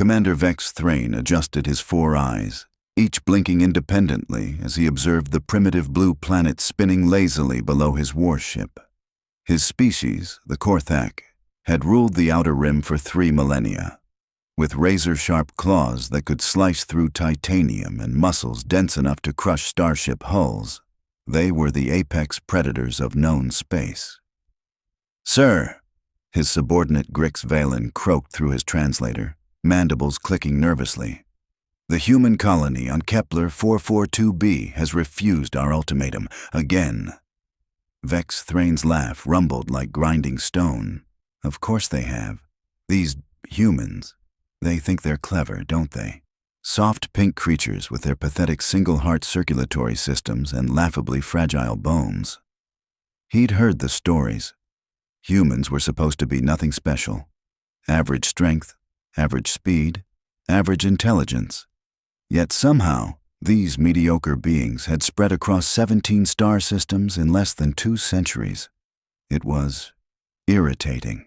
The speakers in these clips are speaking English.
Commander Vex-Thrane adjusted his 4 eyes, each blinking independently as he observed the primitive blue planet spinning lazily below his warship. His species, the Korthak, had ruled the outer rim for 3 millennia. With razor-sharp claws that could slice through titanium and muscles dense enough to crush starship hulls, they were the apex predators of known space. "Sir," his subordinate Grix Valen croaked through his translator, mandibles clicking nervously. "The human colony on Kepler 442b has refused our ultimatum again." Vex-Thrane's laugh rumbled like grinding stone. "Of course they have. These humans, they think they're clever, don't they? Soft pink creatures with their pathetic single-heart circulatory systems and laughably fragile bones." He'd heard the stories. Humans were supposed to be nothing special. Average strength, average speed, average intelligence. Yet somehow, these mediocre beings had spread across 17 star systems in less than 2 centuries. It was irritating.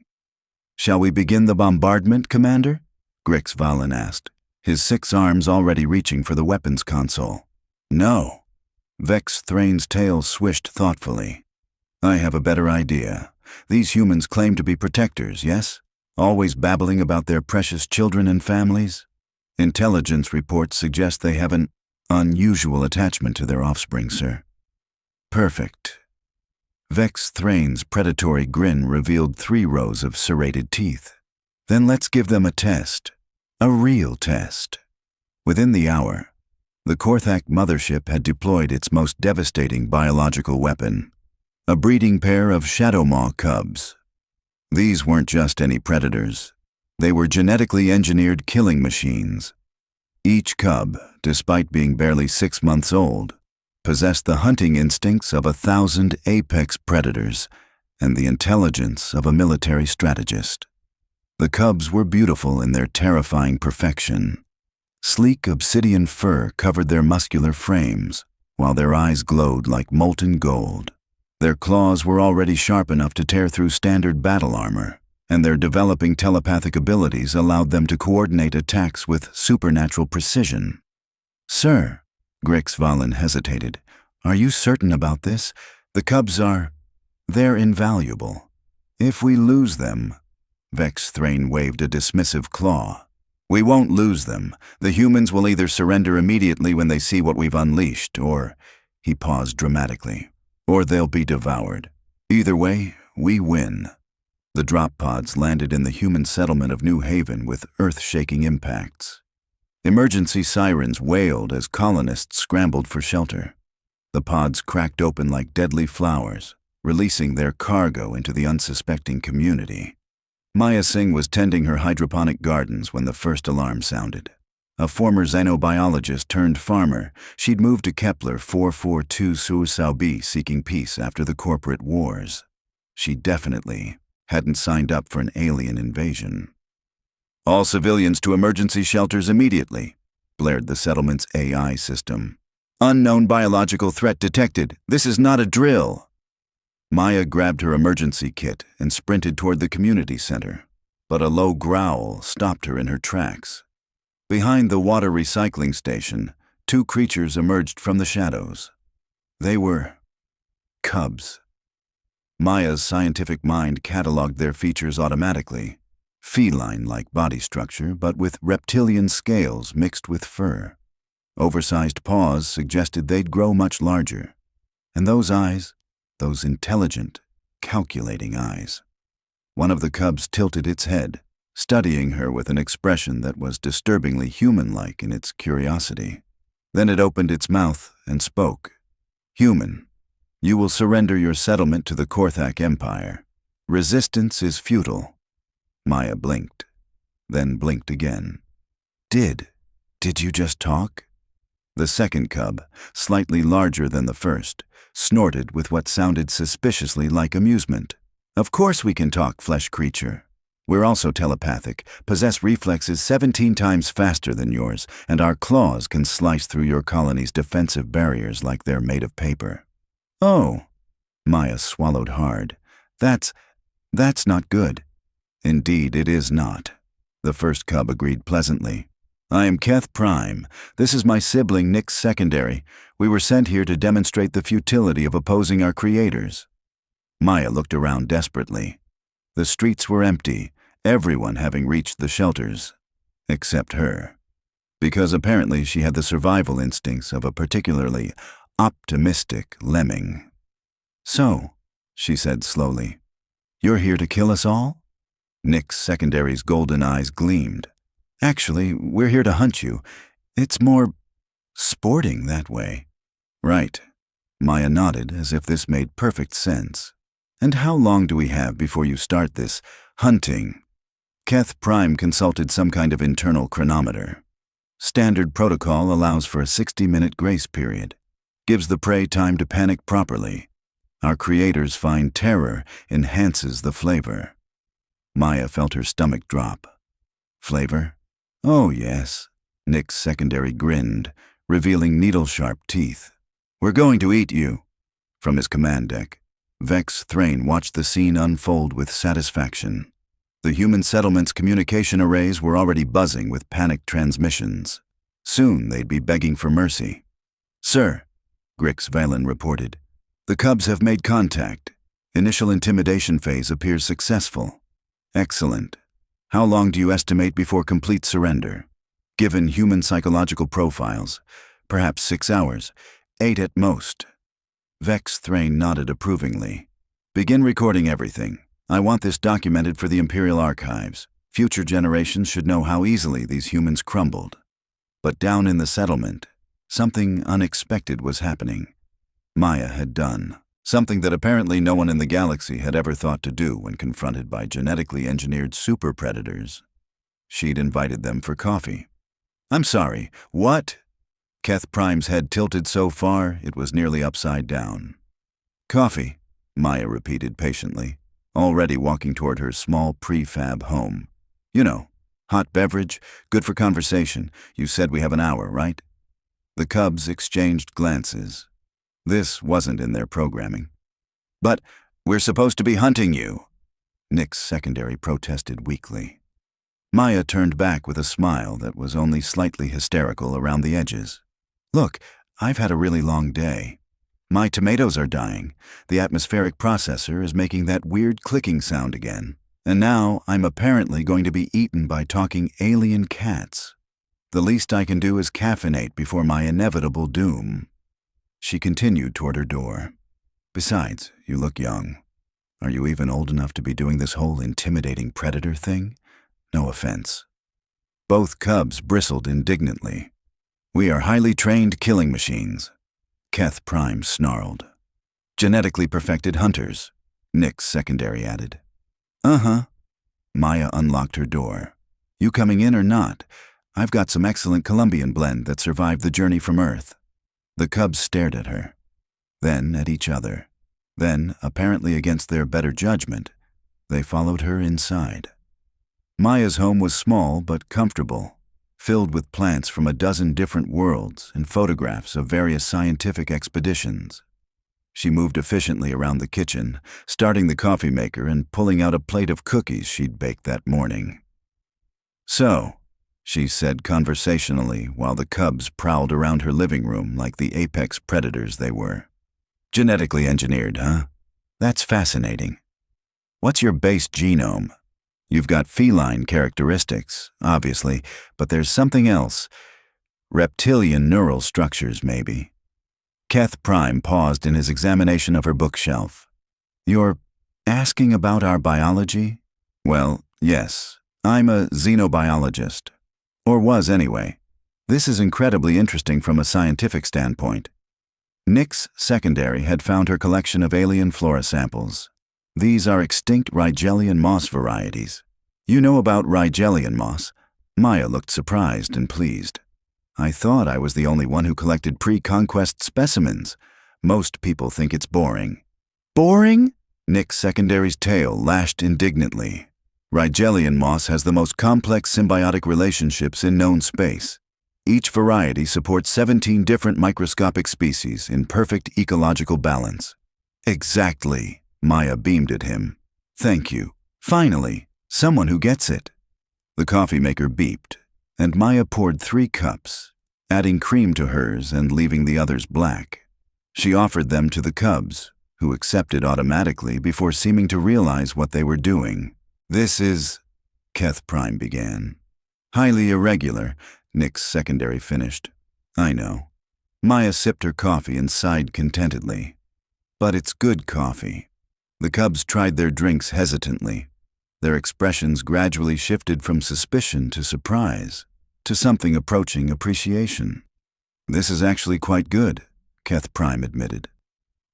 "Shall we begin the bombardment, Commander?" Grix Valen asked, his 6 arms already reaching for the weapons console. "No." Vex-Thrane's tail swished thoughtfully. "I have a better idea. These humans claim to be protectors, yes? Always babbling about their precious children and families? Intelligence reports suggest they have an unusual attachment to their offspring, sir." "Perfect." Vex-Thrane's predatory grin revealed 3 rows of serrated teeth. "Then let's give them a test. A real test." Within the hour, the Korthak mothership had deployed its most devastating biological weapon, a breeding pair of Shadowmaw cubs. These weren't just any predators. They were genetically engineered killing machines. Each cub, despite being barely 6 months old, possessed the hunting instincts of 1,000 apex predators and the intelligence of a military strategist. The cubs were beautiful in their terrifying perfection. Sleek obsidian fur covered their muscular frames, while their eyes glowed like molten gold. Their claws were already sharp enough to tear through standard battle armor, and their developing telepathic abilities allowed them to coordinate attacks with supernatural precision. "Sir," Grix Valen hesitated, "are you certain about this? The cubs they're invaluable. If we lose them..." Vex-Thrane waved a dismissive claw. "We won't lose them. The humans will either surrender immediately when they see what we've unleashed, or..." He paused dramatically. "Or they'll be devoured. Either way, we win." The drop pods landed in the human settlement of New Haven with earth-shaking impacts. Emergency sirens wailed as colonists scrambled for shelter. The pods cracked open like deadly flowers, releasing their cargo into the unsuspecting community. Maya Singh was tending her hydroponic gardens when the first alarm sounded. A former xenobiologist turned farmer, she'd moved to Kepler 442 b seeking peace after the corporate wars. She definitely hadn't signed up for an alien invasion. "All civilians to emergency shelters immediately," blared the settlement's AI system. "Unknown biological threat detected. This is not a drill." Maya grabbed her emergency kit and sprinted toward the community center, but a low growl stopped her in her tracks. Behind the water recycling station, 2 creatures emerged from the shadows. They were cubs. Maya's scientific mind cataloged their features automatically. Feline-like body structure, but with reptilian scales mixed with fur. Oversized paws suggested they'd grow much larger. And those eyes, those intelligent, calculating eyes. One of the cubs tilted its head, studying her with an expression that was disturbingly human-like in its curiosity. Then it opened its mouth and spoke. "Human, you will surrender your settlement to the Korthak Empire. Resistance is futile." Maya blinked, then blinked again. Did you just talk?" The second cub, slightly larger than the first, snorted with what sounded suspiciously like amusement. "Of course we can talk, flesh creature. We're also telepathic, possess reflexes 17 times faster than yours, and our claws can slice through your colony's defensive barriers like they're made of paper." "Oh," Maya swallowed hard. That's not good." "Indeed it is not." The first cub agreed pleasantly. I am Keth Prime. This is my sibling, Nyx Secondary. We were sent here to demonstrate the futility of opposing our creators. Maya looked around desperately. The streets were empty, everyone having reached the shelters. Except her. Because apparently she had the survival instincts of a particularly optimistic lemming. So, she said slowly, you're here to kill us all? Nyx Secondary's golden eyes gleamed. Actually, we're here to hunt you. It's more sporting that way. Right. Maya nodded as if this made perfect sense. And how long do we have before you start this hunting? Keth Prime consulted some kind of internal chronometer. Standard protocol allows for a 60-minute grace period. Gives the prey time to panic properly. Our creators find terror enhances the flavor. Maya felt her stomach drop. Flavor? Oh, yes. Nyx Secondary grinned, revealing needle-sharp teeth. We're going to eat you. From his command deck, Vex-Thrane watched the scene unfold with satisfaction. The human settlement's communication arrays were already buzzing with panicked transmissions. Soon they'd be begging for mercy. Sir, Grix Valen reported, the cubs have made contact. Initial intimidation phase appears successful. Excellent. How long do you estimate before complete surrender? Given human psychological profiles, perhaps 6 hours, 8 at most. Vex-Thrane nodded approvingly. Begin recording everything. I want this documented for the Imperial Archives. Future generations should know how easily these humans crumbled. But down in the settlement, something unexpected was happening. Maya had done something that apparently no one in the galaxy had ever thought to do when confronted by genetically engineered super predators. She'd invited them for coffee. I'm sorry, what? Keth Prime's head tilted so far it was nearly upside down. Coffee, Maya repeated patiently, already walking toward her small prefab home. You know, hot beverage, good for conversation. You said we have an hour, right? The cubs exchanged glances. This wasn't in their programming. But we're supposed to be hunting you, Nyx Secondary protested weakly. Maya turned back with a smile that was only slightly hysterical around the edges. Look, I've had a really long day. My tomatoes are dying. The atmospheric processor is making that weird clicking sound again. And now I'm apparently going to be eaten by talking alien cats. The least I can do is caffeinate before my inevitable doom. She continued toward her door. Besides, you look young. Are you even old enough to be doing this whole intimidating predator thing? No offense. Both cubs bristled indignantly. We are highly trained killing machines, Keth Prime snarled. Genetically perfected hunters, Nyx Secondary added. Uh-huh. Maya unlocked her door. You coming in or not? I've got some excellent Colombian blend that survived the journey from Earth. The cubs stared at her, then at each other. Then, apparently against their better judgment, they followed her inside. Maya's home was small but comfortable, filled with plants from a dozen different worlds and photographs of various scientific expeditions. She moved efficiently around the kitchen, starting the coffee maker and pulling out a plate of cookies she'd baked that morning. So, she said conversationally while the cubs prowled around her living room like the apex predators they were. Genetically engineered, huh? That's fascinating. What's your base genome? You've got feline characteristics, obviously, but there's something else. Reptilian neural structures, maybe. Keth Prime paused in his examination of her bookshelf. You're asking about our biology? Well, yes. I'm a xenobiologist. Or was anyway. This is incredibly interesting from a scientific standpoint. Nyx Secondary had found her collection of alien flora samples. These are extinct Rigelian moss varieties. You know about Rigelian moss? Maya looked surprised and pleased. I thought I was the only one who collected pre-conquest specimens. Most people think it's boring. Boring? Nyx Secondary's tail lashed indignantly. Rigelian moss has the most complex symbiotic relationships in known space. Each variety supports 17 different microscopic species in perfect ecological balance. Exactly, Maya beamed at him. Thank you. Finally, someone who gets it. The coffee maker beeped, and Maya poured 3 cups, adding cream to hers and leaving the others black. She offered them to the cubs, who accepted automatically before seeming to realize what they were doing. "This is," Keth Prime began. "Highly irregular," Nick's secondary finished. "I know." Maya sipped her coffee and sighed contentedly. "But it's good coffee." The cubs tried their drinks hesitantly. Their expressions gradually shifted from suspicion to surprise, to something approaching appreciation. "This is actually quite good," Keth Prime admitted.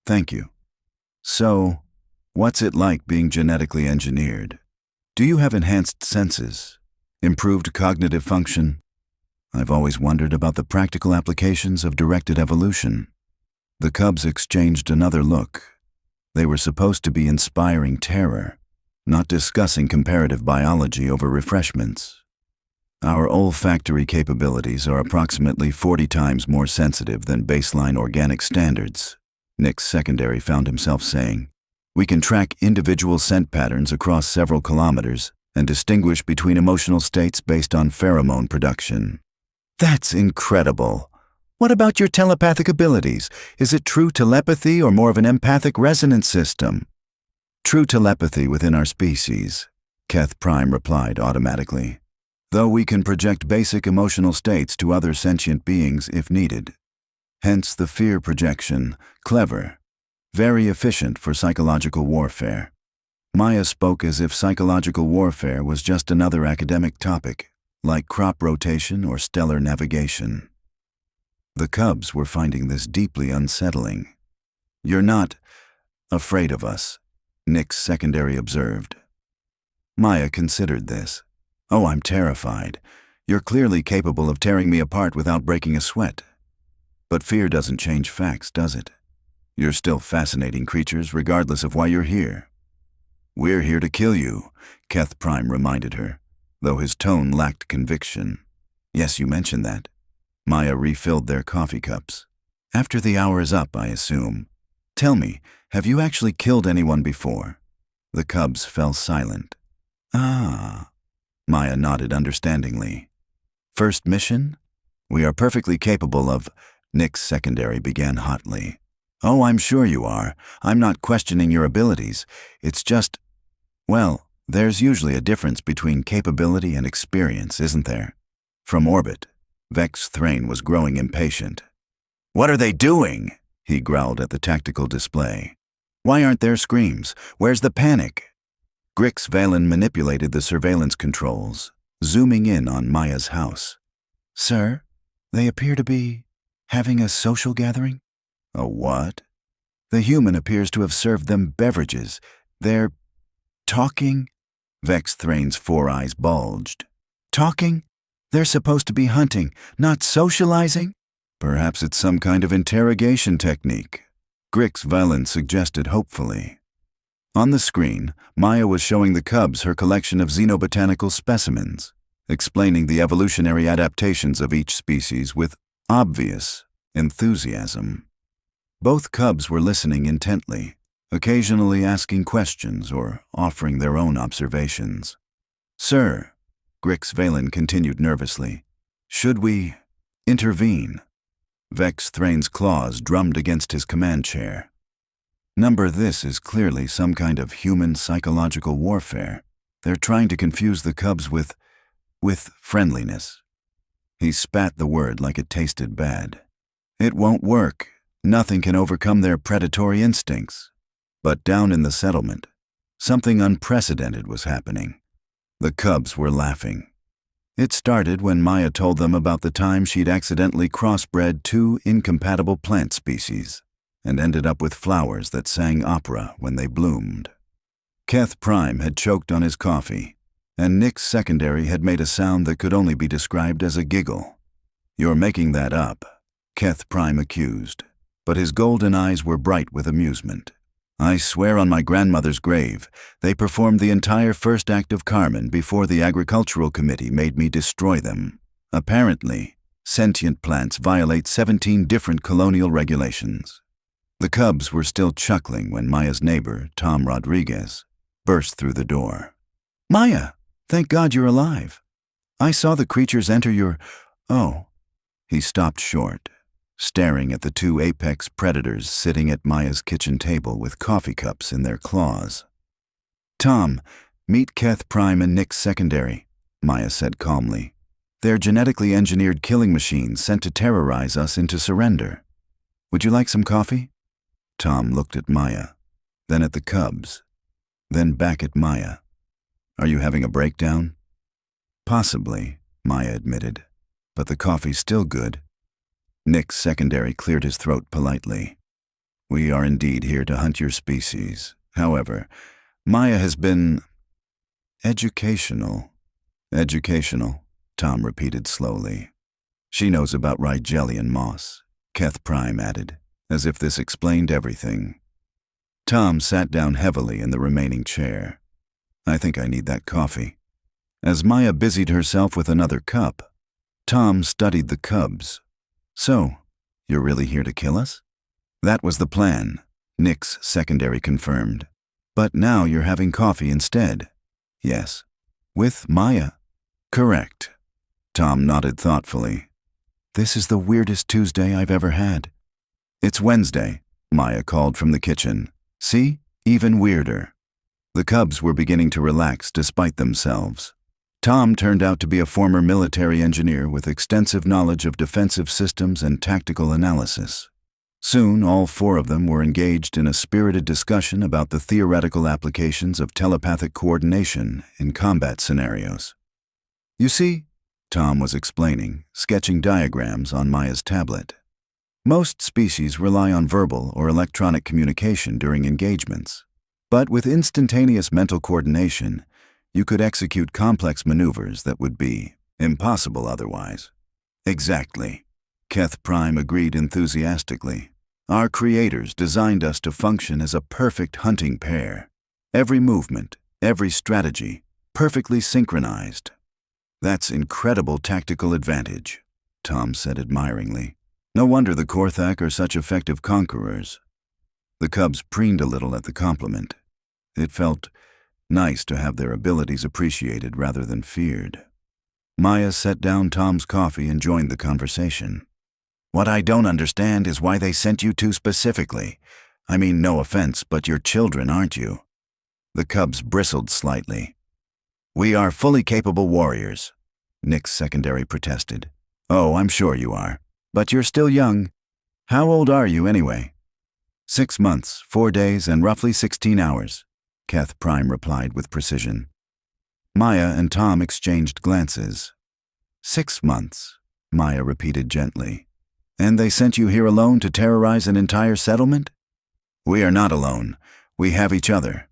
"Thank you. So, what's it like being genetically engineered? Do you have enhanced senses? Improved cognitive function? I've always wondered about the practical applications of directed evolution." The cubs exchanged another look. They were supposed to be inspiring terror, not discussing comparative biology over refreshments. "Our olfactory capabilities are approximately 40 times more sensitive than baseline organic standards," Nick's secondary found himself saying. "We can track individual scent patterns across several kilometers and distinguish between emotional states based on pheromone production." "That's incredible. What about your telepathic abilities? Is it true telepathy or more of an empathic resonance system?" "True telepathy within our species," Keth Prime replied automatically, "though we can project basic emotional states to other sentient beings if needed. Hence the fear projection. Clever. Very efficient for psychological warfare." Maya spoke as if psychological warfare was just another academic topic, like crop rotation or stellar navigation. The cubs were finding this deeply unsettling. "You're not afraid of us," Nick's secondary observed. Maya considered this. "Oh, I'm terrified. You're clearly capable of tearing me apart without breaking a sweat. But fear doesn't change facts, does it? You're still fascinating creatures regardless of why you're here." "We're here to kill you," Keth Prime reminded her, though his tone lacked conviction. "Yes, you mentioned that." Maya refilled their coffee cups. "After the hour is up, I assume. Tell me, have you actually killed anyone before?" The cubs fell silent. "Ah." Maya nodded understandingly. "First mission? We are perfectly capable of," Nick's secondary began hotly. "Oh, I'm sure you are. I'm not questioning your abilities. It's just, well, there's usually a difference between capability and experience, isn't there?" From orbit, Vex-Thrane was growing impatient. "What are they doing?" he growled at the tactical display. "Why aren't there screams? Where's the panic?" Vex-Thrane manipulated the surveillance controls, zooming in on Maya's house. "Sir, they appear to be having a social gathering." "A what?" "The human appears to have served them beverages. They're talking." Vex-Thrane's 4 eyes bulged. "Talking? They're supposed to be hunting, not socializing?" "Perhaps it's some kind of interrogation technique," Vex-Thrane suggested hopefully. On the screen, Maya was showing the cubs her collection of xenobotanical specimens, explaining the evolutionary adaptations of each species with obvious enthusiasm. Both cubs were listening intently, occasionally asking questions or offering their own observations. "Sir," Vex-Thrane continued nervously, "should we intervene?" Vex-Thrane's claws drummed against his command chair. This is clearly some kind of human psychological warfare. They're trying to confuse the cubs with friendliness." He spat the word like it tasted bad. "It won't work. Nothing can overcome their predatory instincts." But down in the settlement, something unprecedented was happening. The cubs were laughing. It started when Maya told them about the time she'd accidentally crossbred 2 incompatible plant species and ended up with flowers that sang opera when they bloomed. Keth Prime had choked on his coffee, and Nick's secondary had made a sound that could only be described as a giggle. "You're making that up," Keth Prime accused, but his golden eyes were bright with amusement. "I swear on my grandmother's grave, they performed the entire first act of Carmen before the Agricultural Committee made me destroy them. Apparently, sentient plants violate 17 different colonial regulations." The cubs were still chuckling when Maya's neighbor, Tom Rodriguez, burst through the door. "Maya, thank God you're alive. I saw the creatures enter your... Oh. He stopped short, staring at the two apex predators sitting at Maya's kitchen table with coffee cups in their claws. Tom, meet Keth Prime and Nick's secondary, Maya said calmly. They're genetically engineered killing machines sent to terrorize us into surrender. Would you like some coffee? Tom looked at Maya, then at the cubs, then back at Maya. Are you having a breakdown? Possibly, Maya admitted, but the coffee's still good. Nick's secondary cleared his throat politely. We are indeed here to hunt your species. However, Maya has been... Educational, Tom repeated slowly. She knows about rye jelly and moss, Keth Prime added, as if this explained everything. Tom sat down heavily in the remaining chair. I think I need that coffee. As Maya busied herself with another cup, Tom studied the cubs. So, you're really here to kill us? That was the plan, Nick's secondary confirmed. But now you're having coffee instead. Yes. With Maya? Correct. Tom nodded thoughtfully. This is the weirdest Tuesday I've ever had. It's Wednesday, Maya called from the kitchen. See? Even weirder. The cubs were beginning to relax despite themselves. Tom turned out to be a former military engineer with extensive knowledge of defensive systems and tactical analysis. Soon, all four of them were engaged in a spirited discussion about the theoretical applications of telepathic coordination in combat scenarios. You see, Tom was explaining, sketching diagrams on Maya's tablet. Most species rely on verbal or electronic communication during engagements. But with instantaneous mental coordination, you could execute complex maneuvers that would be impossible otherwise. Exactly. Keth Prime agreed enthusiastically. Our creators designed us to function as a perfect hunting pair. Every movement, every strategy, perfectly synchronized. That's incredible tactical advantage, Tom said admiringly. No wonder the Korthak are such effective conquerors. The cubs preened a little at the compliment. It felt nice to have their abilities appreciated rather than feared. Maya set down Tom's coffee and joined the conversation. What I don't understand is why they sent you two specifically. I mean, no offense, but you're children, aren't you? The cubs bristled slightly. We are fully capable warriors, Nick's secondary protested. Oh, I'm sure you are. But you're still young. How old are you anyway? 6 months, 4 days, and roughly 16 hours, Keth Prime replied with precision. Maya and Tom exchanged glances. 6 months, Maya repeated gently. And they sent you here alone to terrorize an entire settlement? We are not alone. We have each other,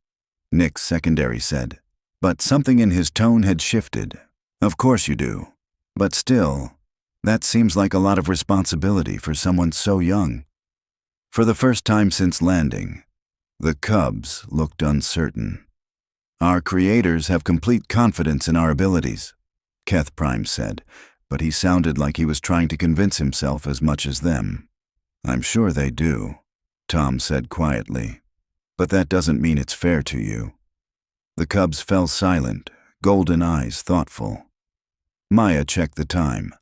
Nick's secondary said. But something in his tone had shifted. Of course you do. But still, that seems like a lot of responsibility for someone so young. For the first time since landing, the cubs looked uncertain. Our creators have complete confidence in our abilities, Keth Prime said, but he sounded like he was trying to convince himself as much as them. I'm sure they do, Tom said quietly. But that doesn't mean it's fair to you. The cubs fell silent, golden eyes thoughtful. Maya checked the time.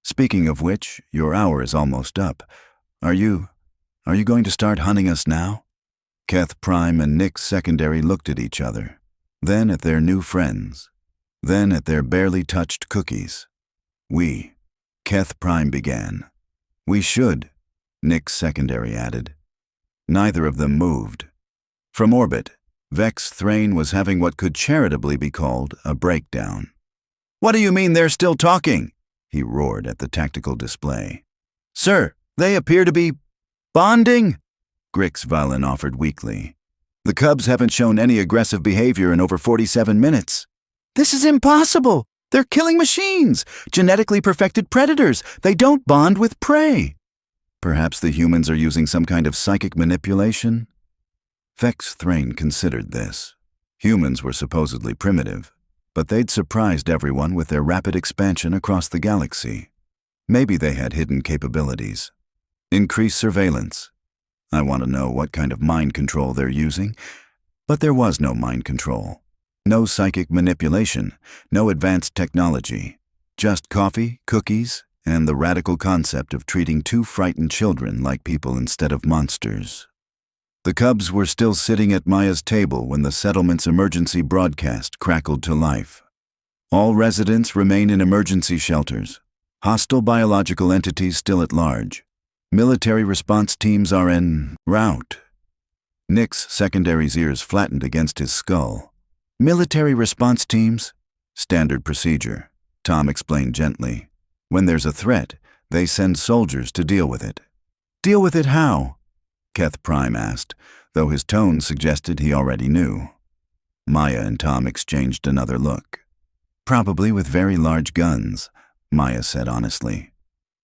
Speaking of which, your hour is almost up. Are you going to start hunting us now? Keth Prime and Nick's secondary looked at each other, then at their new friends, then at their barely touched cookies. Keth Prime began. We should, Nick's secondary added. Neither of them moved. From orbit, Vex-Thrane was having what could charitably be called a breakdown. What do you mean they're still talking? He roared at the tactical display. Sir, they appear to be bonding, Grix-Valen offered weakly. The cubs haven't shown any aggressive behavior in over 47 minutes. This is impossible. They're killing machines, genetically perfected predators. They don't bond with prey. Perhaps the humans are using some kind of psychic manipulation? Vex-Thrane considered this. Humans were supposedly primitive, but they'd surprised everyone with their rapid expansion across the galaxy. Maybe they had hidden capabilities. Increased surveillance. I want to know what kind of mind control they're using, but there was no mind control. No psychic manipulation, no advanced technology, Just coffee, cookies, and the radical concept of treating two frightened children like people instead of monsters. The cubs were still sitting at Maya's table when the settlement's emergency broadcast crackled to life. All residents remain in emergency shelters. Hostile biological entities still at large. Military response teams are en route. Nick's secondary's ears flattened against his skull. Military response teams? Standard procedure, Tom explained gently. When there's a threat, they send soldiers to deal with it. Deal with it how? Keth Prime asked, though his tone suggested he already knew. Maya and Tom exchanged another look. Probably with very large guns, Maya said honestly.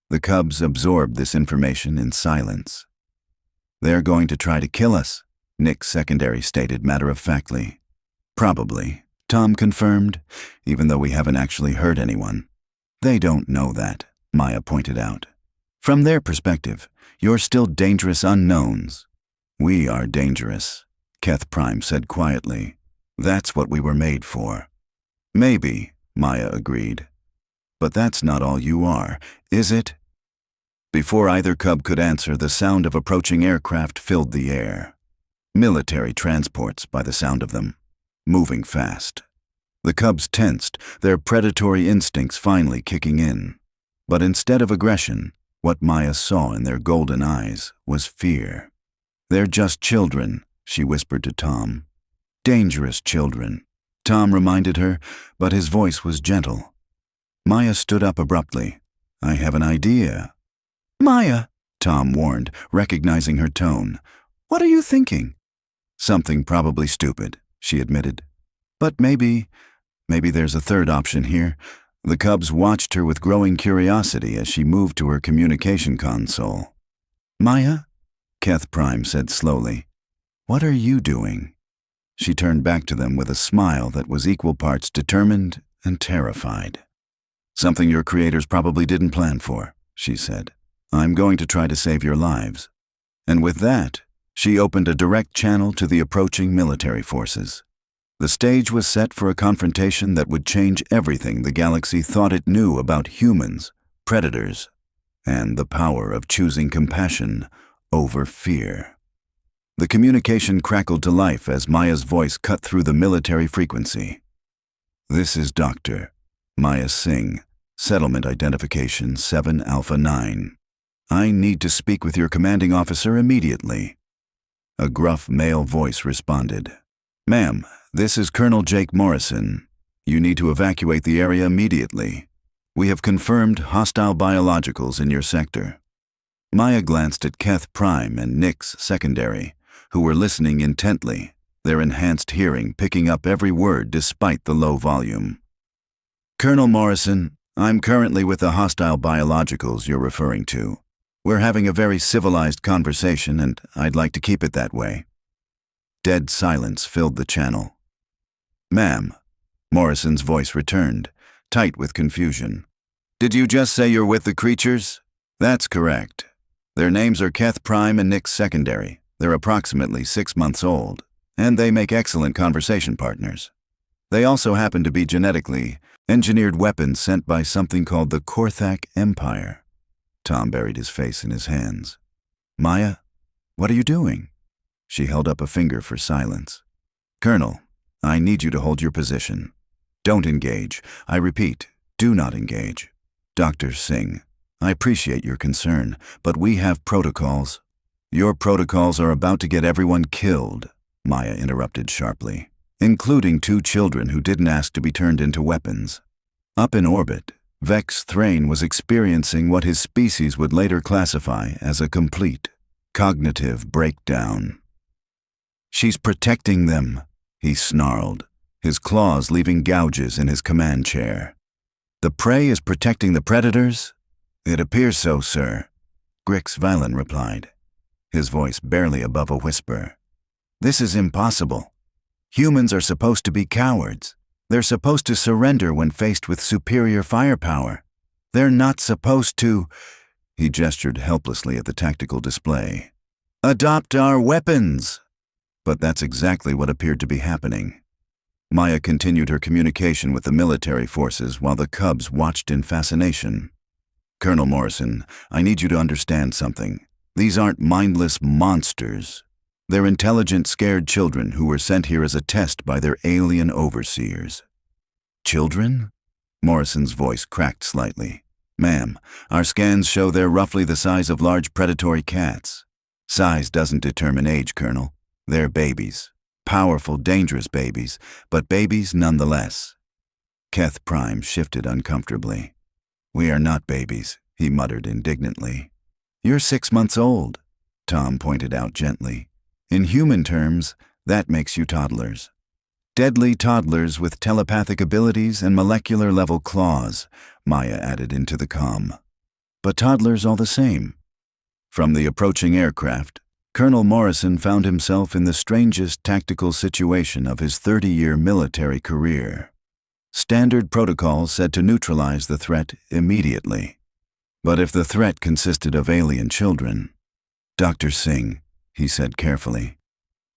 The cubs absorbed this information in silence. They're going to try to kill us, Nick's secondary stated matter-of-factly. Probably, Tom confirmed, even though we haven't actually hurt anyone. They don't know that, Maya pointed out. From their perspective, you're still dangerous unknowns. We are dangerous, Keth Prime said quietly. That's what we were made for. Maybe, Maya agreed. But that's not all you are, is it? Before either cub could answer, the sound of approaching aircraft filled the air. Military transports, by the sound of them, moving fast. The cubs tensed, their predatory instincts finally kicking in. But instead of aggression, what Maya saw in their golden eyes was fear. They're just children, she whispered to Tom. Dangerous children, Tom reminded her, but his voice was gentle. Maya stood up abruptly. I have an idea. Maya, Tom warned, recognizing her tone. What are you thinking? Something probably stupid, she admitted. But maybe there's a third option here. The cubs watched her with growing curiosity as she moved to her communication console. Maya, Keth Prime said slowly, what are you doing? She turned back to them with a smile that was equal parts determined and terrified. Something your creators probably didn't plan for, she said. I'm going to try to save your lives. And with that, she opened a direct channel to the approaching military forces. The stage was set for a confrontation that would change everything the galaxy thought it knew about humans, predators, and the power of choosing compassion over fear. The communication crackled to life as Maya's voice cut through the military frequency. This is Dr. Maya Singh, Settlement Identification 7 Alpha 9. I need to speak with your commanding officer immediately. A gruff male voice responded. Ma'am, this is Colonel Jake Morrison. You need to evacuate the area immediately. We have confirmed hostile biologicals in your sector. Maya glanced at Keth Prime and Nick's secondary, who were listening intently, their enhanced hearing picking up every word despite the low volume. Colonel Morrison, I'm currently with the hostile biologicals you're referring to. We're having a very civilized conversation, and I'd like to keep it that way. Dead silence filled the channel. Ma'am, Morrison's voice returned, tight with confusion. Did you just say you're with the creatures? That's correct. Their names are Keth Prime and Nick's secondary. They're approximately 6 months old, and they make excellent conversation partners. They also happen to be genetically engineered weapons sent by something called the Korthak Empire. Tom buried his face in his hands. Maya, what are you doing? She held up a finger for silence. Colonel, I need you to hold your position. Don't engage. I repeat, do not engage. Dr. Singh, I appreciate your concern, but we have protocols. Your protocols are about to get everyone killed, Maya interrupted sharply, including 2 children who didn't ask to be turned into weapons. Up in orbit, Vex-Thrane was experiencing what his species would later classify as a complete cognitive breakdown. She's protecting them, he snarled, his claws leaving gouges in his command chair. The prey is protecting the predators? It appears so, sir, Grix Valen replied, his voice barely above a whisper. This is impossible. Humans are supposed to be cowards. They're supposed to surrender when faced with superior firepower. They're not supposed to, he gestured helplessly at the tactical display, adopt our weapons. But that's exactly what appeared to be happening. Maya continued her communication with the military forces while the cubs watched in fascination. Colonel Morrison, I need you to understand something. These aren't mindless monsters. They're intelligent, scared children who were sent here as a test by their alien overseers. Children? Morrison's voice cracked slightly. Ma'am, our scans show they're roughly the size of large predatory cats. Size doesn't determine age, Colonel. They're babies. Powerful, dangerous babies, but babies nonetheless. Keth Prime shifted uncomfortably. We are not babies, he muttered indignantly. You're 6 months old, Tom pointed out gently. In human terms, that makes you toddlers. Deadly toddlers with telepathic abilities and molecular-level claws, Maya added into the comm. But toddlers all the same. From the approaching aircraft, Colonel Morrison found himself in the strangest tactical situation of his 30-year military career. Standard protocols said to neutralize the threat immediately. But if the threat consisted of alien children, Dr. Singh, he said carefully,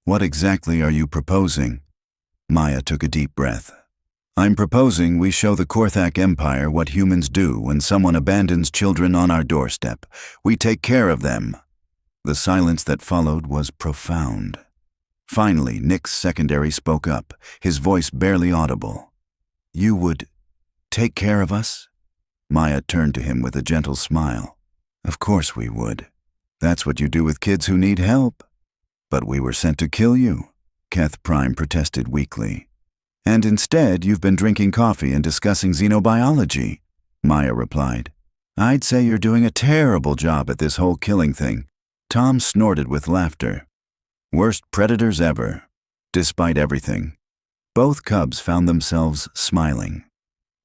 what exactly are you proposing? Maya took a deep breath. I'm proposing we show the Korthak Empire what humans do when someone abandons children on our doorstep. We take care of them. The silence that followed was profound. Finally, Nick's secondary spoke up, his voice barely audible. You would take care of us? Maya turned to him with a gentle smile. Of course we would. That's what you do with kids who need help. But we were sent to kill you, Keth Prime protested weakly. And instead you've been drinking coffee and discussing xenobiology, Maya replied. I'd say you're doing a terrible job at this whole killing thing. Tom snorted with laughter. Worst predators ever. Despite everything, both cubs found themselves smiling.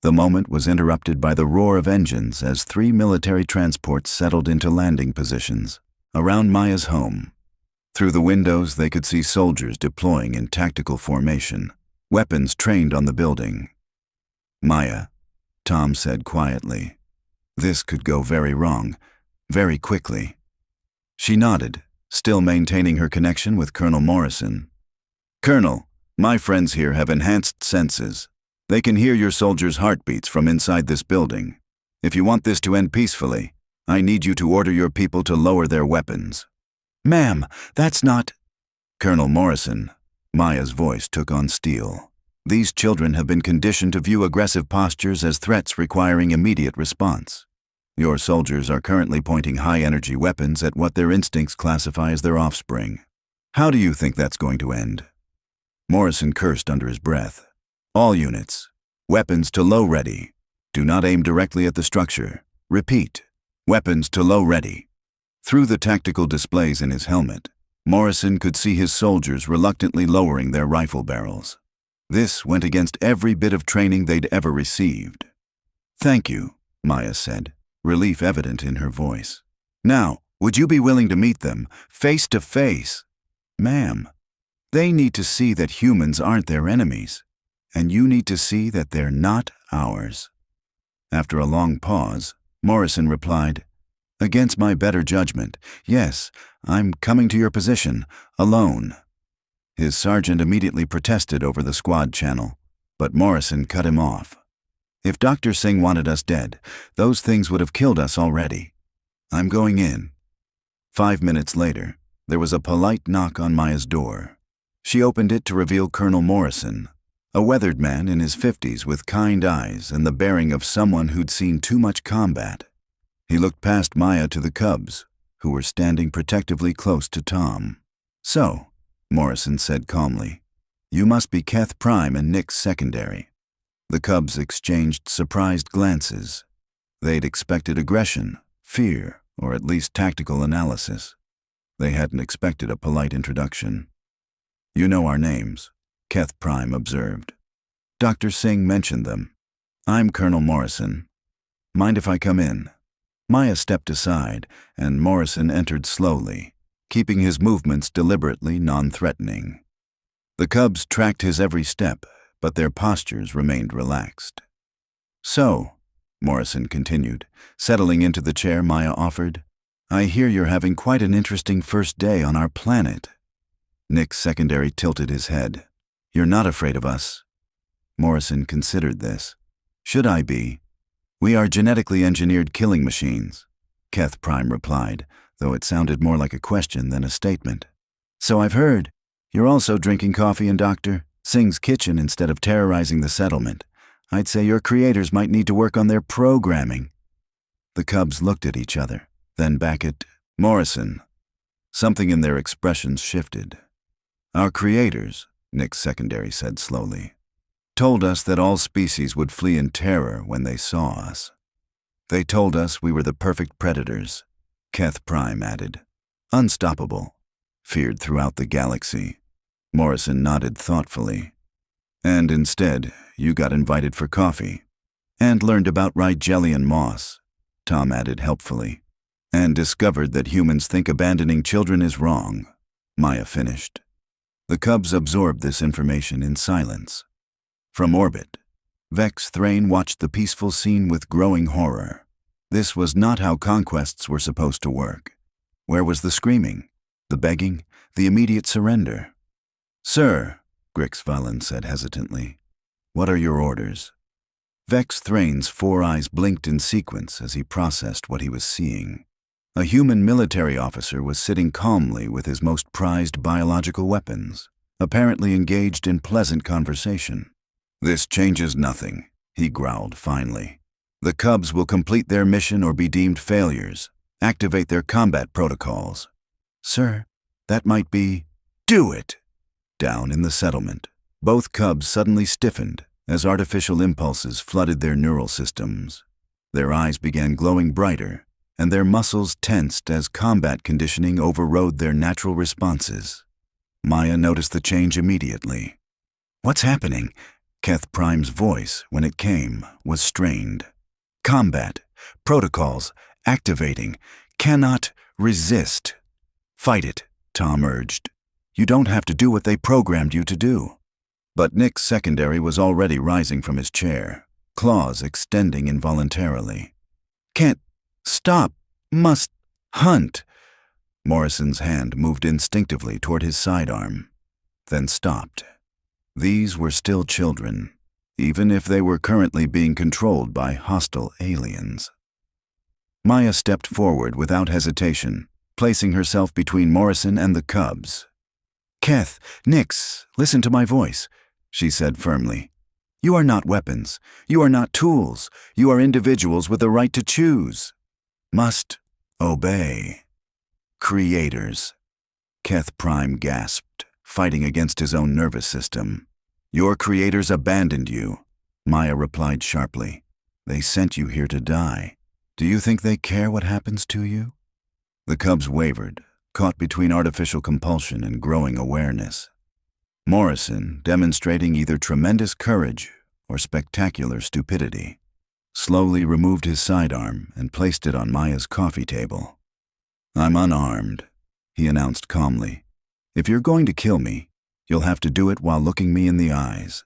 The moment was interrupted by the roar of engines as 3 military transports settled into landing positions around Maya's home. Through the windows they could see soldiers deploying in tactical formation, weapons trained on the building. Maya, Tom said quietly, this could go very wrong, very quickly. She nodded, still maintaining her connection with Colonel Morrison. Colonel, my friends here have enhanced senses. They can hear your soldiers' heartbeats from inside this building. If you want this to end peacefully, I need you to order your people to lower their weapons. Ma'am, that's not… Colonel Morrison, Maya's voice took on steel. These children have been conditioned to view aggressive postures as threats requiring immediate response. Your soldiers are currently pointing high-energy weapons at what their instincts classify as their offspring. How do you think that's going to end? Morrison cursed under his breath. All units, weapons to low ready. Do not aim directly at the structure. Repeat, weapons to low ready. Through the tactical displays in his helmet, Morrison could see his soldiers reluctantly lowering their rifle barrels. This went against every bit of training they'd ever received. Thank you, Maya said, relief evident in her voice. Now, would you be willing to meet them, face to face? Ma'am, they need to see that humans aren't their enemies, and you need to see that they're not ours. After a long pause, Morrison replied, Against my better judgment, yes, I'm coming to your position, alone. His sergeant immediately protested over the squad channel, but Morrison cut him off. If Dr. Singh wanted us dead, those things would have killed us already. I'm going in. 5 minutes later, there was a polite knock on Maya's door. She opened it to reveal Colonel Morrison, a weathered man in his 50s with kind eyes and the bearing of someone who'd seen too much combat. He looked past Maya to the cubs, who were standing protectively close to Tom. So, Morrison said calmly, you must be Keth Prime and Nick's secondary. The cubs exchanged surprised glances. They'd expected aggression, fear, or at least tactical analysis. They hadn't expected a polite introduction. You know our names, Keth Prime observed. Dr. Singh mentioned them. I'm Colonel Morrison. Mind if I come in? Maya stepped aside, and Morrison entered slowly, keeping his movements deliberately non-threatening. The cubs tracked his every step, but their postures remained relaxed. So, Morrison continued, settling into the chair Maya offered, I hear you're having quite an interesting first day on our planet. Nick's secondary tilted his head. You're not afraid of us, Morrison considered this. Should I be? We are genetically engineered killing machines, Keth Prime replied, though it sounded more like a question than a statement. So I've heard. You're also drinking coffee in Dr. Singh's kitchen instead of terrorizing the settlement. I'd say your creators might need to work on their programming. The cubs looked at each other, then back at Morrison. Something in their expressions shifted. Our creators, Nick's secondary said slowly, told us that all species would flee in terror when they saw us. They told us we were the perfect predators, Keth Prime added. Unstoppable, feared throughout the galaxy. Morrison nodded thoughtfully. And instead, you got invited for coffee. And learned about Rigelian moss, Tom added helpfully. And discovered that humans think abandoning children is wrong, Maya finished. The cubs absorbed this information in silence. From orbit, Vex-Thrane watched the peaceful scene with growing horror. This was not how conquests were supposed to work. Where was the screaming, the begging, the immediate surrender? Sir, Grix-Valen said hesitantly, what are your orders? Vex-Thrane's 4 eyes blinked in sequence as he processed what he was seeing. A human military officer was sitting calmly with his most prized biological weapons, apparently engaged in pleasant conversation. This changes nothing, he growled finally. The cubs will complete their mission or be deemed failures. Activate their combat protocols. Sir, that might be... Do it! Down in the settlement, both cubs suddenly stiffened as artificial impulses flooded their neural systems. Their eyes began glowing brighter, and their muscles tensed as combat conditioning overrode their natural responses. Maya noticed the change immediately. What's happening? Keth Prime's voice, when it came, was strained. Combat, protocols, activating, cannot resist. Fight it, Tom urged. You don't have to do what they programmed you to do. But Nick's secondary was already rising from his chair, claws extending involuntarily. Can't stop, must hunt. Morrison's hand moved instinctively toward his sidearm, then stopped. These were still children, even if they were currently being controlled by hostile aliens. Maya stepped forward without hesitation, placing herself between Morrison and the cubs. Keth, Nix, listen to my voice, she said firmly. You are not weapons. You are not tools. You are individuals with the right to choose. Must obey. Creators. Keth Prime gasped, fighting against his own nervous system. Your creators abandoned you, Maya replied sharply. They sent you here to die. Do you think they care what happens to you? The cubs wavered, caught between artificial compulsion and growing awareness. Morrison, demonstrating either tremendous courage or spectacular stupidity, slowly removed his sidearm and placed it on Maya's coffee table. I'm unarmed, he announced calmly. If you're going to kill me, you'll have to do it while looking me in the eyes.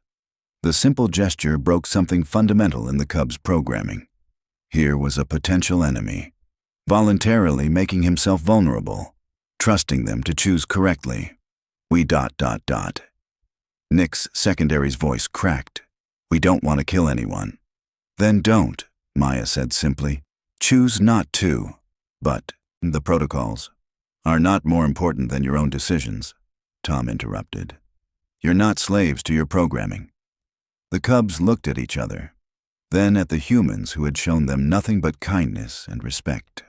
The simple gesture broke something fundamental in the cubs' programming. Here was a potential enemy, voluntarily making himself vulnerable, trusting them to choose correctly. We ... Nick's secondary's voice cracked. We don't want to kill anyone. Then don't, Maya said simply. Choose not to. But the protocols are not more important than your own decisions, Tom interrupted. You're not slaves to your programming. The cubs looked at each other, then at the humans who had shown them nothing but kindness and respect.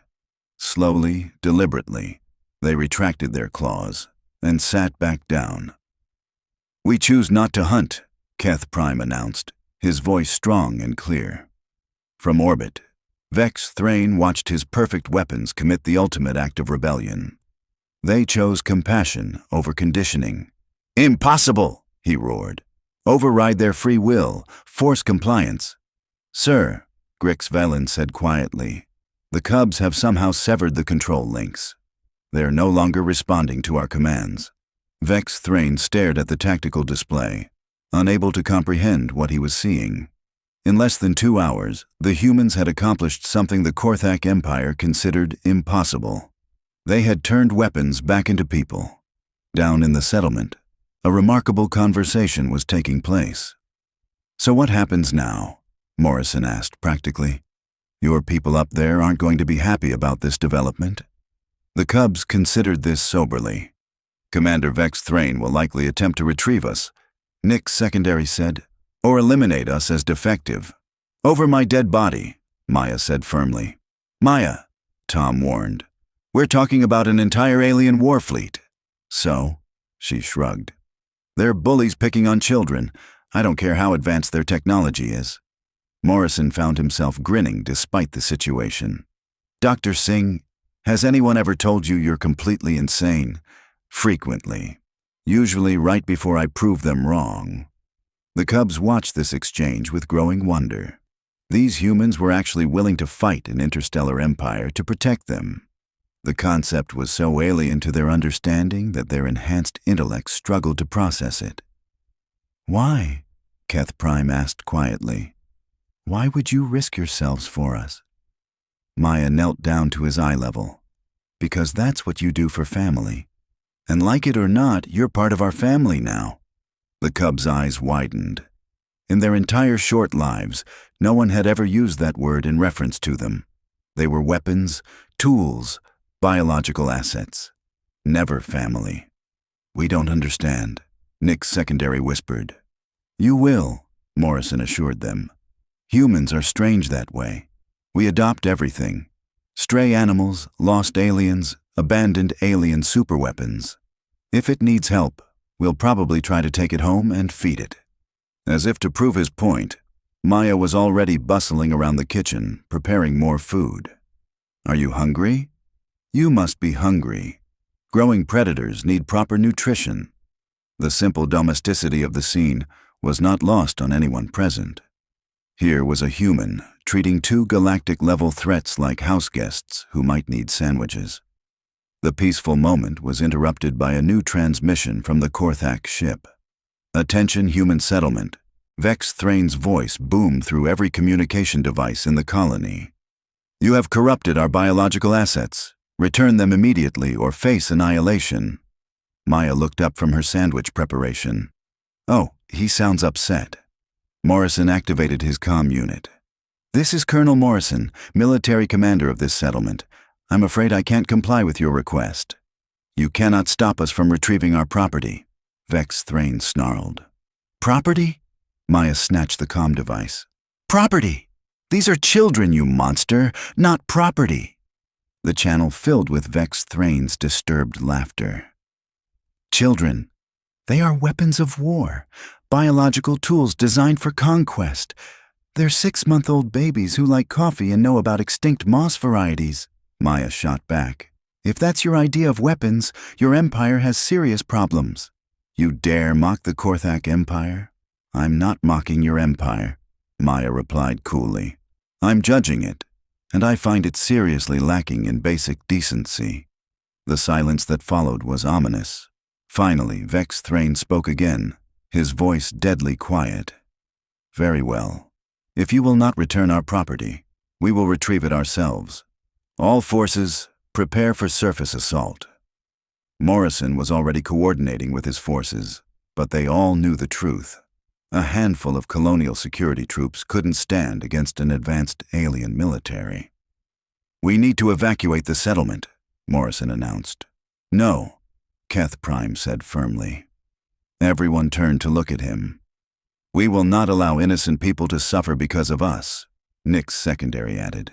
Slowly, deliberately, they retracted their claws and sat back down. We choose not to hunt, Keth Prime announced, his voice strong and clear. From orbit, Vex-Thrane watched his perfect weapons commit the ultimate act of rebellion. They chose compassion over conditioning. Impossible, he roared. Override their free will, force compliance. Sir, Grix-Valen said quietly, the cubs have somehow severed the control links. They're no longer responding to our commands. Vex-Thrane stared at the tactical display, unable to comprehend what he was seeing. In less than 2 hours, the humans had accomplished something the Korthak Empire considered impossible. They had turned weapons back into people. Down in the settlement, a remarkable conversation was taking place. So what happens now? Morrison asked practically. Your people up there aren't going to be happy about this development. The Cubs considered this soberly. Commander Vex-Thrane will likely attempt to retrieve us, Nick's secondary said, or eliminate us as defective. Over my dead body, Maya said firmly. Maya, Tom warned. We're talking about an entire alien war fleet. So? She shrugged. They're bullies picking on children. I don't care how advanced their technology is. Morrison found himself grinning despite the situation. Dr. Singh, has anyone ever told you you're completely insane? Frequently. Usually right before I prove them wrong. The Cubs watched this exchange with growing wonder. These humans were actually willing to fight an interstellar empire to protect them. The concept was so alien to their understanding that their enhanced intellects struggled to process it. Why? Keth Prime asked quietly. Why would you risk yourselves for us? Maya knelt down to his eye level. Because that's what you do for family. And like it or not, you're part of our family now. The Cubs' eyes widened. In their entire short lives, no one had ever used that word in reference to them. They were weapons, tools, biological assets. Never family. We don't understand, Nick's secondary whispered. You will, Morrison assured them. Humans are strange that way. We adopt everything. Stray animals, lost aliens, abandoned alien superweapons. If it needs help, we'll probably try to take it home and feed it. As if to prove his point, Maya was already bustling around the kitchen, preparing more food. Are you hungry? You must be hungry. Growing predators need proper nutrition. The simple domesticity of the scene was not lost on anyone present. Here was a human treating two galactic-level threats like house guests who might need sandwiches. The peaceful moment was interrupted by a new transmission from the Korthak ship. Attention human settlement. Vex-Thrane's voice boomed through every communication device in the colony. You have corrupted our biological assets. Return them immediately or face annihilation. Maya looked up from her sandwich preparation. Oh, he sounds upset. Morrison activated his comm unit. This is Colonel Morrison, military commander of this settlement. I'm afraid I can't comply with your request. You cannot stop us from retrieving our property, Vex-Thrane snarled. Property? Maya snatched the comm device. Property! These are children, you monster, not property. The channel filled with Vex-Thrane's disturbed laughter. Children. They are weapons of war, biological tools designed for conquest. They're 6-month-old babies who like coffee and know about extinct moss varieties, Maya shot back. If that's your idea of weapons, your empire has serious problems. You dare mock the Korthak Empire? I'm not mocking your empire, Maya replied coolly. I'm judging it, and I find it seriously lacking in basic decency. The silence that followed was ominous. Finally, Vex-Thrane spoke again, his voice deadly quiet. Very well. If you will not return our property, we will retrieve it ourselves. All forces, prepare for surface assault. Morrison was already coordinating with his forces, but they all knew the truth. A handful of colonial security troops couldn't stand against an advanced alien military. We need to evacuate the settlement, Morrison announced. No, Keth Prime said firmly. Everyone turned to look at him. We will not allow innocent people to suffer because of us, Nick's secondary added.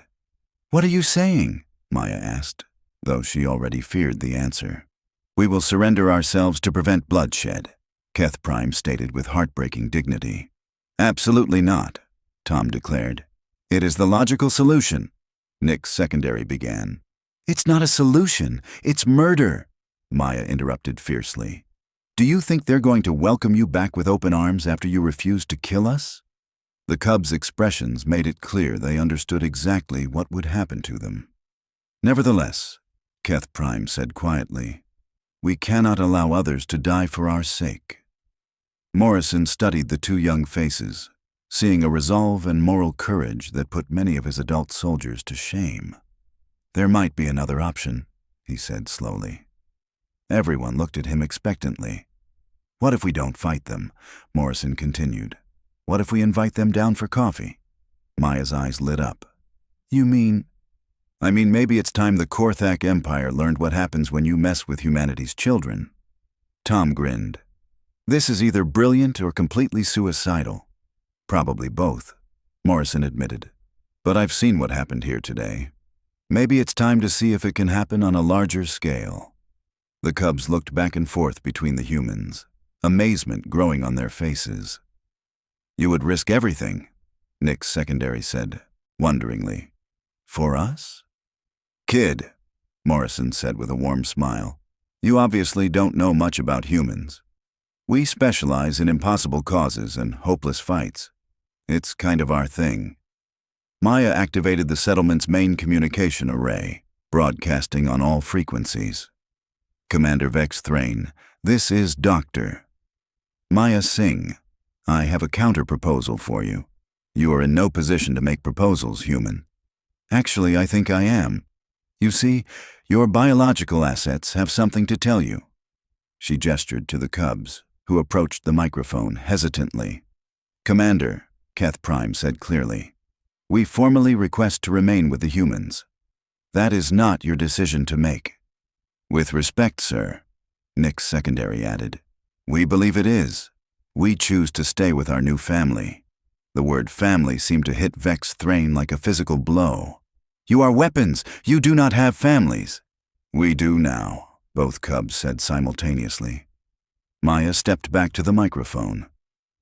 What are you saying? Maya asked, though she already feared the answer. We will surrender ourselves to prevent bloodshed, Keth Prime stated with heartbreaking dignity. Absolutely not, Tom declared. It is the logical solution, Nick's secondary began. It's not a solution, it's murder, Maya interrupted fiercely. Do you think they're going to welcome you back with open arms after you refused to kill us? The Cubs' expressions made it clear they understood exactly what would happen to them. Nevertheless, Keth Prime said quietly, we cannot allow others to die for our sake. Morrison studied the two young faces, seeing a resolve and moral courage that put many of his adult soldiers to shame. There might be another option, he said slowly. Everyone looked at him expectantly. What if we don't fight them? Morrison continued. What if we invite them down for coffee? Maya's eyes lit up. You mean? I mean, maybe it's time the Korthak Empire learned what happens when you mess with humanity's children. Tom grinned. This is either brilliant or completely suicidal. Probably both, Morrison admitted. But I've seen what happened here today. Maybe it's time to see if it can happen on a larger scale. The cubs looked back and forth between the humans, amazement growing on their faces. You would risk everything, Nick's secondary said, wonderingly. For us? Kid, Morrison said with a warm smile, you obviously don't know much about humans. We specialize in impossible causes and hopeless fights. It's kind of our thing. Maya activated the settlement's main communication array, broadcasting on all frequencies. Commander Vex-Thrane, this is Dr. Maya Singh. I have a counter-proposal for you. You are in no position to make proposals, human. Actually, I think I am. You see, your biological assets have something to tell you. She gestured to the cubs, who approached the microphone hesitantly. Commander, Keth Prime said clearly, we formally request to remain with the humans. That is not your decision to make. With respect, sir, Nick's secondary added, we believe it is. We choose to stay with our new family. The word family seemed to hit Vex-Thrane like a physical blow. You are weapons. You do not have families. We do now, both cubs said simultaneously. Maya stepped back to the microphone.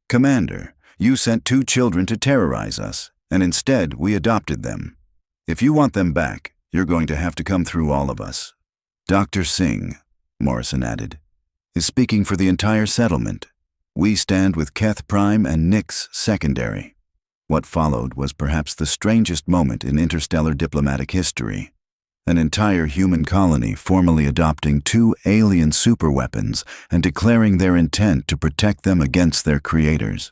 Commander, you sent 2 children to terrorize us, and instead we adopted them. If you want them back, you're going to have to come through all of us. Dr. Singh, Morrison added, is speaking for the entire settlement. We stand with Keth Prime and Nick's secondary. What followed was perhaps the strangest moment in interstellar diplomatic history. An entire human colony formally adopting 2 alien superweapons and declaring their intent to protect them against their creators.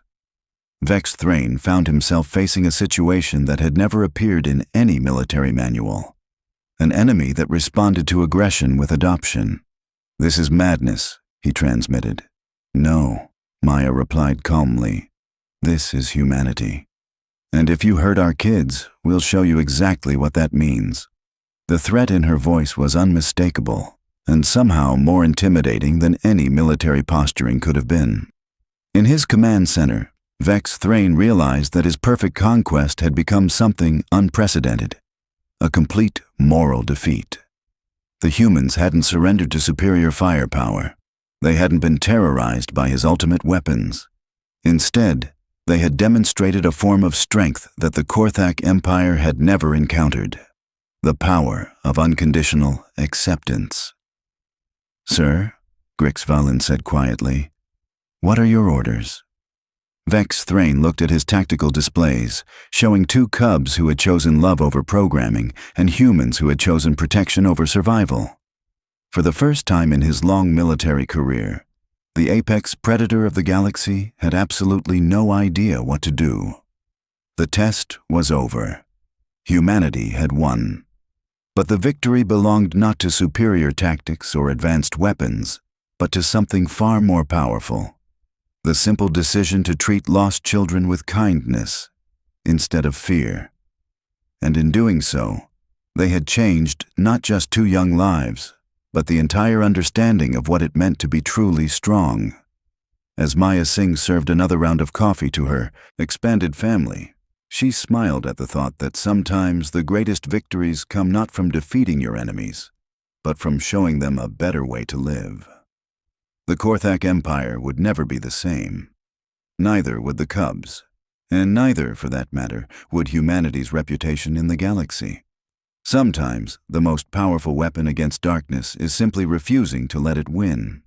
Vex-Thrane found himself facing a situation that had never appeared in any military manual. An enemy that responded to aggression with adoption. This is madness, he transmitted. No, Maya replied calmly. This is humanity. And if you hurt our kids, we'll show you exactly what that means. The threat in her voice was unmistakable, and somehow more intimidating than any military posturing could have been. In his command center, Vex-Thrane realized that his perfect conquest had become something unprecedented. A complete moral defeat. The humans hadn't surrendered to superior firepower. They hadn't been terrorized by his ultimate weapons. Instead, they had demonstrated a form of strength that the Korthak Empire had never encountered. The power of unconditional acceptance. Sir, Grixvalin said quietly, what are your orders? Vex-Thrane looked at his tactical displays, showing 2 cubs who had chosen love over programming and humans who had chosen protection over survival. For the first time in his long military career, the apex predator of the galaxy had absolutely no idea what to do. The test was over. Humanity had won. But the victory belonged not to superior tactics or advanced weapons, but to something far more powerful. The simple decision to treat lost children with kindness instead of fear. And in doing so, they had changed not just 2 young lives, but the entire understanding of what it meant to be truly strong. As Maya Singh served another round of coffee to her expanded family, she smiled at the thought that sometimes the greatest victories come not from defeating your enemies, but from showing them a better way to live. The Korthak Empire would never be the same. Neither would the cubs, and neither, for that matter, would humanity's reputation in the galaxy. Sometimes, the most powerful weapon against darkness is simply refusing to let it win.